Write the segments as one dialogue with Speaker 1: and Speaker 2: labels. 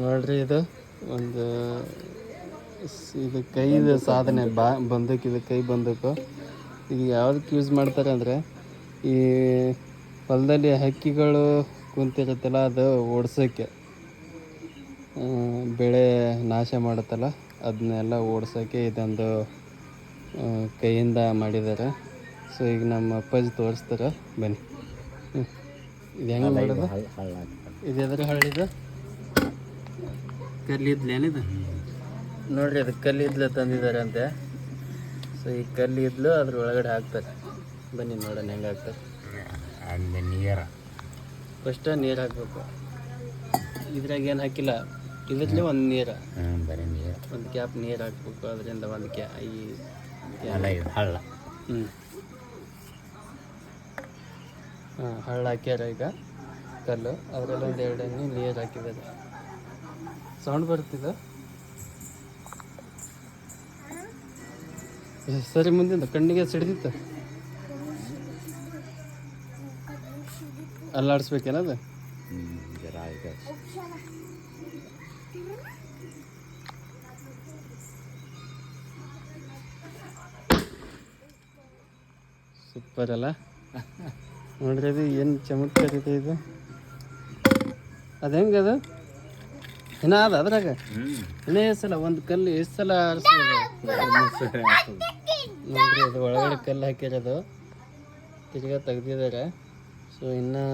Speaker 1: ನೋಡ್ರಿ ಇದು ಒಂದು ಇದು ಕೈದು ಸಾಧನೆ ಬಂದೂಕು. ಇದು ಕೈ ಬಂದೂಕು. ಇದು ಯಾವುದಕ್ಕೆ ಯೂಸ್ ಮಾಡ್ತಾರೆ ಅಂದರೆ ಈ ಹೊಲದಲ್ಲಿ ಹಕ್ಕಿಗಳು ಕುಂತಿರುತ್ತಲ್ಲ ಅದು ಓಡಿಸೋಕ್ಕೆ, ಬೆಳೆ ನಾಶ ಮಾಡುತ್ತಲ್ಲ ಅದನ್ನೆಲ್ಲ ಓಡಿಸೋಕ್ಕೆ ಇದೊಂದು ಕೈಯಿಂದ ಮಾಡಿದ್ದಾರೆ. ಸೊ ಈಗ ನಮ್ಮ ಅಪ್ಪಾಜಿ ತೋರಿಸ್ತಾರೆ, ಬನ್ನಿ. ಇದು ಹೆಂಗೆ ಮಾಡೋದು? ಇದು ಎದ್ರ ಹಳ್ಳಿದು ಕಲ್ಲಿದ್ಲೇನಿದು ನೋಡ್ರಿ, ಅದು ಕಲ್ಲಿದ್ಲು ತಂದಿದ್ದಾರೆ ಅಂತೆ. ಸೊ ಈ ಕಲ್ಲಿದ್ಲು ಅದ್ರ ಒಳಗಡೆ ಹಾಕ್ತಾರೆ. ಬನ್ನಿ ನೋಡೋಣ ಹೆಂಗೆ ಹಾಕ್ತಾರೆ.
Speaker 2: ನೀರು
Speaker 1: ಫಸ್ಟ್ ನೀರು ಹಾಕ್ಬೇಕು. ಇದ್ರಾಗ ಏನು ಹಾಕಿಲ್ಲ, ಇದ್ರಲ್ಲಿ ಒಂದು ನೀರು,
Speaker 2: ಬರೀ ನೀರು,
Speaker 1: ಒಂದು ಕ್ಯಾಪ್ ನೀರು ಹಾಕ್ಬೇಕು. ಅದರಿಂದ ಒಂದು
Speaker 2: ಹಳ್ಳ.
Speaker 1: ಹಾಂ, ಹಳ್ಳ ಹಾಕ್ಯಾರ ಈಗ ಕಲ್ಲು. ಅದರಲ್ಲಿ ಒಂದು 2 ಎಣ್ಣೆ ನೀರು ಹಾಕಿದ್ದಾರೆ. ಸೌಂಡ್ ಬರ್ತಿದೆ ಸರಿ. ಮುಂದಿಂದ ಕಣ್ಣಿಗೆ ಸಿಡಿದಿತ್ತು, ಅಲ್ಲಾಡಿಸ್ಬೇಕೇನದು? ಸೂಪರ್ ಅಲ್ಲ? ನೋಡ್ರಿ ಅದು ಏನು ಚಮತ್ಕಾರ ಇದೆ ಇದು. ಅದು ಹೆಂಗೆ ಅದು ಇನ್ನೂ ಅದ ಅದ್ರಾಗ ಇನ್ನೂ ಎಷ್ಟು ಸಲ ಒಂದು ಕಲ್ಲು ಎಷ್ಟು ಸಲ ಆರಿಸ್ಬೋದು ನೋಡ್ರಿ. ಅದು ಒಳಗಡೆ ಕಲ್ಲು ಹಾಕಿರೋದು ತಿರ್ಗಾ ತೆಗ್ದಿದ್ದಾರೆ. ಸೊ ಇನ್ನೂ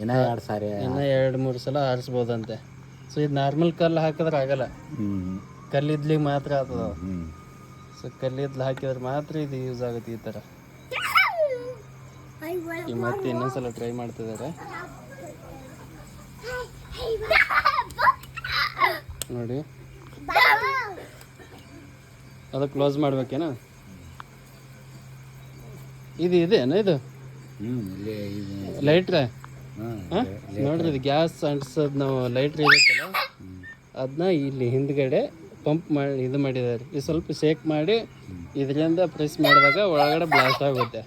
Speaker 1: 2-3 ಸಲ ಆರಿಸ್ಬೋದಂತೆ. ಸೊ ಇದು ನಾರ್ಮಲ್ ಕಲ್ಲು ಹಾಕಿದ್ರೆ ಆಗಲ್ಲ, ಕಲ್ಲಿದ್ಲಿಗೆ ಮಾತ್ರ ಆಗ್ತದ. ಸೊ ಕಲ್ಲಿದ್ಲು ಹಾಕಿದ್ರೆ ಮಾತ್ರ ಇದು ಯೂಸ್ ಆಗುತ್ತೆ ಈ ಥರ. ಈಗ ಮತ್ತೆ ಇನ್ನೊಂದ್ಸಲ ಟ್ರೈ ಮಾಡ್ತಿದ್ದಾರೆ ನೋಡಿ. ಅದು ಕ್ಲೋಸ್ ಮಾಡ್ಬೇಕೇನ? ಇದು ಇದೇನ ಇದು ಲೈಟ್ರ? ನೋಡ್ರಿ, ಇದು ಗ್ಯಾಸ್ ಅಂಟಿಸೋದು ನಾವು ಲೈಟ್ರ್ ಇರುತ್ತಲ್ಲ ಅದನ್ನ ಇಲ್ಲಿ ಹಿಂದ್ಗಡೆ ಪಂಪ್ ಮಾಡಿ ಇದು ಮಾಡಿದ್ದಾರೆ. ಇದು ಸ್ವಲ್ಪ ಶೇಕ್ ಮಾಡಿ ಇದರಿಂದ ಪ್ರೆಸ್ ಮಾಡಿದಾಗ ಒಳಗಡೆ ಬ್ಲಾಸ್ಟ್ ಆಗುತ್ತೆ.